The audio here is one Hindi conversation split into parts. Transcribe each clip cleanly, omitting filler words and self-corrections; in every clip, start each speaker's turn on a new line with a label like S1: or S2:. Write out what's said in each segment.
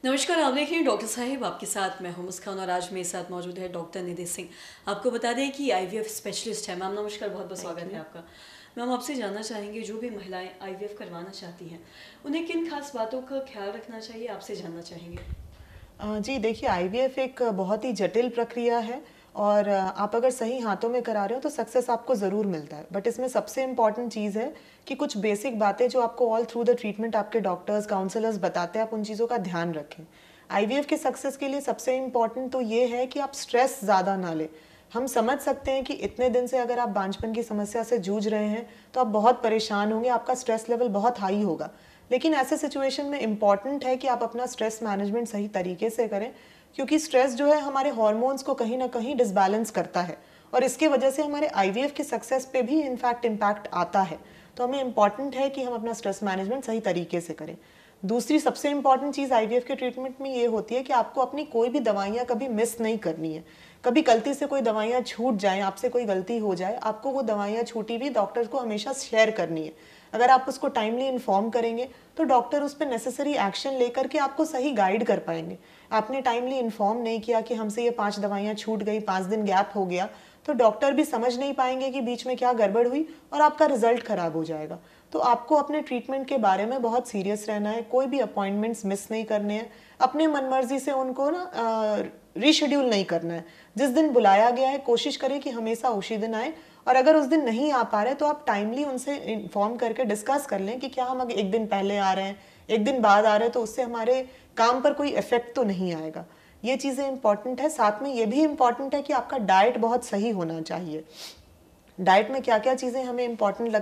S1: नमस्कार, आप देख रहे हैं डॉक्टर साहिब। आपके साथ मैं हूं मुस्कान और आज मेरे साथ मौजूद है डॉक्टर निधि सिंह। आपको बता दें कि आईवीएफ स्पेशलिस्ट है। मैम नमस्कार, बहुत बहुत स्वागत है आपका। मैम आपसे जानना चाहेंगे, जो भी महिलाएं आईवीएफ करवाना चाहती हैं उन्हें किन खास बातों का ख्याल रखना चाहिए, आपसे जानना चाहेंगे।
S2: जी देखिए, आईवीएफ एक बहुत ही जटिल प्रक्रिया है और आप अगर सही हाथों में करा रहे हो तो सक्सेस आपको ज़रूर मिलता है। बट इसमें सबसे इम्पॉर्टेंट चीज़ है कि कुछ बेसिक बातें जो आपको ऑल थ्रू द ट्रीटमेंट आपके डॉक्टर्स काउंसलर्स बताते हैं, आप उन चीज़ों का ध्यान रखें। आईवीएफ के सक्सेस के लिए सबसे इम्पॉर्टेंट तो ये है कि आप स्ट्रेस ज़्यादा ना लें। हम समझ सकते हैं कि इतने दिन से अगर आप बांझपन की समस्या से जूझ रहे हैं तो आप बहुत परेशान होंगे, आपका स्ट्रेस लेवल बहुत हाई होगा। लेकिन ऐसे सिचुएशन में इम्पॉर्टेंट है कि आप अपना स्ट्रेस मैनेजमेंट सही तरीके से करें, क्योंकि स्ट्रेस जो है हमारे हॉर्मोन्स को कहीं ना कहीं डिसबैलेंस करता है और इसके वजह से हमारे आईवीएफ की सक्सेस पे भी इनफैक्ट इम्पैक्ट आता है। तो हमें इम्पॉर्टेंट है कि हम अपना स्ट्रेस मैनेजमेंट सही तरीके से करें। दूसरी सबसे इम्पॉर्टेंट चीज़ आईवीएफ के ट्रीटमेंट में ये होती है कि आपको अपनी कोई भी दवाइयाँ कभी मिस नहीं करनी है। कभी गलती से कोई दवाइयाँ छूट जाएं, आपसे कोई गलती हो जाए, आपको वो दवाइयाँ छूटी हुई डॉक्टर को हमेशा शेयर करनी है। अगर आप उसको टाइमली इन्फॉर्म करेंगे तो डॉक्टर उस पर नेसेसरी एक्शन लेकर के आपको सही गाइड कर पाएंगे। आपने टाइमली इन्फॉर्म नहीं किया कि हमसे ये 5 दवाइयाँ छूट गई, 5 दिन गैप हो गया, तो डॉक्टर भी समझ नहीं पाएंगे कि बीच में क्या गड़बड़ हुई और आपका रिजल्ट खराब हो जाएगा। तो आपको अपने ट्रीटमेंट के बारे में बहुत सीरियस रहना है, कोई भी अपॉइंटमेंट्स मिस नहीं करने हैं, अपने मनमर्जी से उनको ना रीशेड्यूल नहीं करना है। जिस दिन बुलाया गया है कोशिश करें कि हमेशा उसी दिन आए, और अगर उस दिन नहीं आ पा रहे तो आप टाइमली उनसे इन्फॉर्म करके डिस्कस कर लें कि क्या हम अगर एक दिन पहले आ रहे हैं, एक दिन बाद आ रहे हैं, तो उससे हमारे काम पर कोई इफेक्ट तो नहीं आएगा। ये चीज़ें इंपॉर्टेंट है। साथ में ये भी इम्पॉर्टेंट है कि आपका डाइट बहुत सही होना चाहिए। डाइट में क्या क्या चीज़ें हमें इम्पॉर्टेंट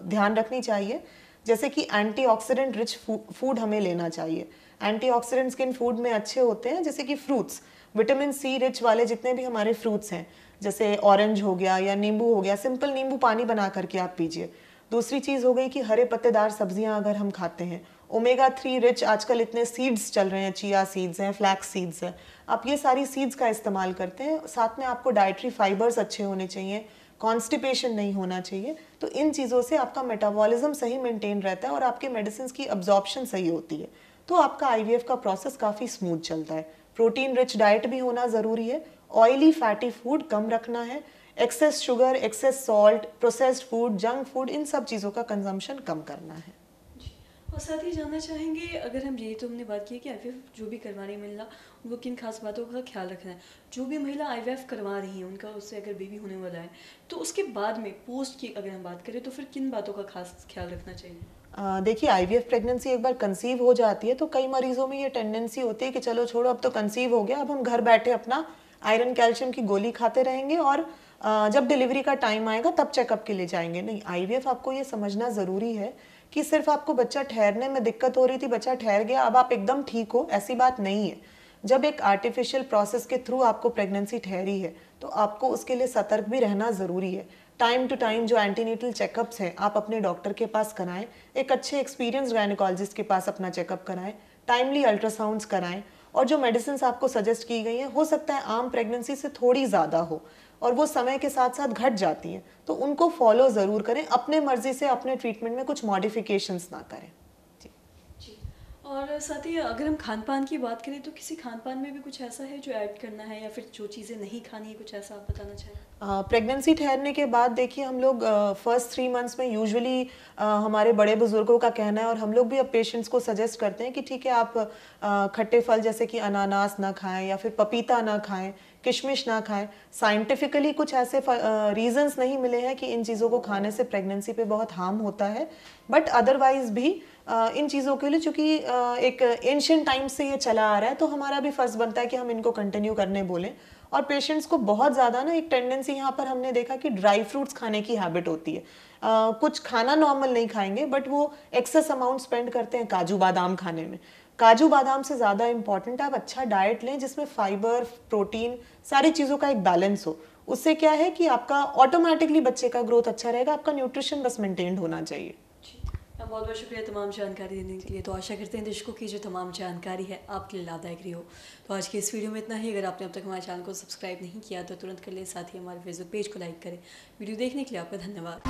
S2: ध्यान रखनी चाहिए, जैसे कि एंटीऑक्सीडेंट रिच फूड हमें लेना चाहिए। एंटीऑक्सीडेंट्स किन फूड में अच्छे होते हैं, जैसे कि फ्रूट्स, विटामिन सी रिच वाले जितने भी हमारे फ्रूट्स हैं, जैसे ऑरेंज हो गया या नींबू हो गया, सिंपल नींबू पानी बना करके आप पीजिए। दूसरी चीज़ हो गई कि हरे पत्तेदार सब्जियां अगर हम खाते हैं, ओमेगा 3 रिच आजकल इतने सीड्स चल रहे हैं, चिया सीड्स हैं, फ्लैक्स सीड्स हैं, आप ये सारी सीड्स का इस्तेमाल करते हैं। साथ में आपको डाइटरी फाइबर्स अच्छे होने चाहिए, कॉन्स्टिपेशन नहीं होना चाहिए। तो इन चीज़ों से आपका मेटाबॉलिज्म सही मेंटेन रहता है और आपके मेडिसिन की अब्जॉर्प्शन सही होती है, तो आपका आईवीएफ का प्रोसेस काफ़ी स्मूथ चलता है। प्रोटीन रिच डाइट भी होना ज़रूरी है, ऑयली फैटी फूड कम रखना है, excess sugar, excess salt, processed food, junk food, इन सब चीज़ों का कंजम्पशन कम करना है।
S1: और साथ ही जानना चाहेंगे, अगर हम ये तो हमने बात की है कि आईवीएफ जो भी करवाने महिला उनको किन खास बातों का ख्याल रखना है। जो भी महिला आईवीएफ करवा रही है, उनका उससे अगर बेबी होने वाला है तो उसके बाद में पोस्ट की अगर हम बात करें तो फिर किन बातों का खास ख्याल रखना चाहिए।
S2: देखिए, आईवीएफ प्रेगनेंसी एक बार कंसीव हो जाती है तो कई मरीजों में ये टेंडेंसी होती है कि चलो छोड़ो, अब तो कंसीव हो गया, अब हम घर बैठे अपना आयरन कैल्शियम की गोली खाते रहेंगे और जब डिलीवरी का टाइम आएगा तब चेकअप के लिए जाएंगे। नहीं, आईवीएफ आपको ये समझना ज़रूरी है कि सिर्फ आपको बच्चा ठहरने में दिक्कत हो रही थी, बच्चा ठहर गया, अब आप एकदम ठीक हो, ऐसी बात नहीं है। जब एक आर्टिफिशियल प्रोसेस के थ्रू आपको प्रेगनेंसी ठहरी है तो आपको उसके लिए सतर्क भी रहना ज़रूरी है। टाइम टू टाइम जो एंटीनेटल चेकअप्स हैं आप अपने डॉक्टर के पास कराएं, एक अच्छे एक्सपीरियंस गायनेकोलॉजिस्ट के पास अपना चेकअप कराएं, टाइमली अल्ट्रासाउंड्स कराएं, और जो मेडिसिन आपको सजेस्ट की गई हैं हो सकता है आम प्रेगनेंसी से थोड़ी ज़्यादा हो और वो समय के साथ साथ घट जाती हैं, तो उनको फॉलो ज़रूर करें, अपने मर्जी से अपने ट्रीटमेंट में कुछ मॉडिफिकेशंस ना करें।
S1: जी। और साथ ही अगर हम खान पान की बात करें तो किसी खान पान में भी कुछ ऐसा है जो ऐड करना है, या फिर जो चीज़ें नहीं खानी है, कुछ ऐसा आप बताना चाहें।
S2: प्रेगनेंसी ठहरने के बाद देखिए, हम लोग फर्स्ट 3 मंथ्स में यूजुअली हमारे बड़े बुजुर्गों का कहना है और हम लोग भी अब पेशेंट्स को सजेस्ट करते हैं कि ठीक है, आप खट्टे फल जैसे कि अनानास ना खाएं या फिर पपीता ना खाएं, किशमिश ना खाएं। साइंटिफिकली कुछ ऐसे रीजंस नहीं मिले हैं कि इन चीज़ों को खाने से प्रेगनेंसी पे बहुत हार्म होता है, बट अदरवाइज भी इन चीज़ों के लिए, चूँकि एक एंशिएंट टाइम से ये चला आ रहा है, तो हमारा भी फर्ज बनता है कि हम इनको कंटिन्यू करने बोलें। और पेशेंट्स को बहुत ज़्यादा ना एक टेंडेंसी यहाँ पर हमने देखा कि ड्राई फ्रूट्स खाने की हैबिट होती है। कुछ खाना नॉर्मल नहीं खाएंगे बट वो एक्सेस अमाउंट स्पेंड करते हैं काजू बादाम खाने में। काजू बादाम से ज़्यादा इंपॉर्टेंट है आप अच्छा डाइट लें जिसमें फाइबर, प्रोटीन, सारी चीज़ों का एक बैलेंस हो। उससे क्या है कि आपका ऑटोमेटिकली बच्चे का ग्रोथ अच्छा रहेगा, आपका न्यूट्रिशन बस मेंटेन होना चाहिए।
S1: बहुत बहुत शुक्रिया तमाम जानकारी देने के लिए। तो आशा करते हैं दर्शकों की जो तमाम जानकारी है आपके लिए लाभदायक रही हो। तो आज की इस वीडियो में इतना ही। अगर आपने अब तक हमारे चैनल को सब्सक्राइब नहीं किया तो तुरंत कर लें, साथ ही हमारे फेसबुक पेज को लाइक करें। वीडियो देखने के लिए आपका धन्यवाद।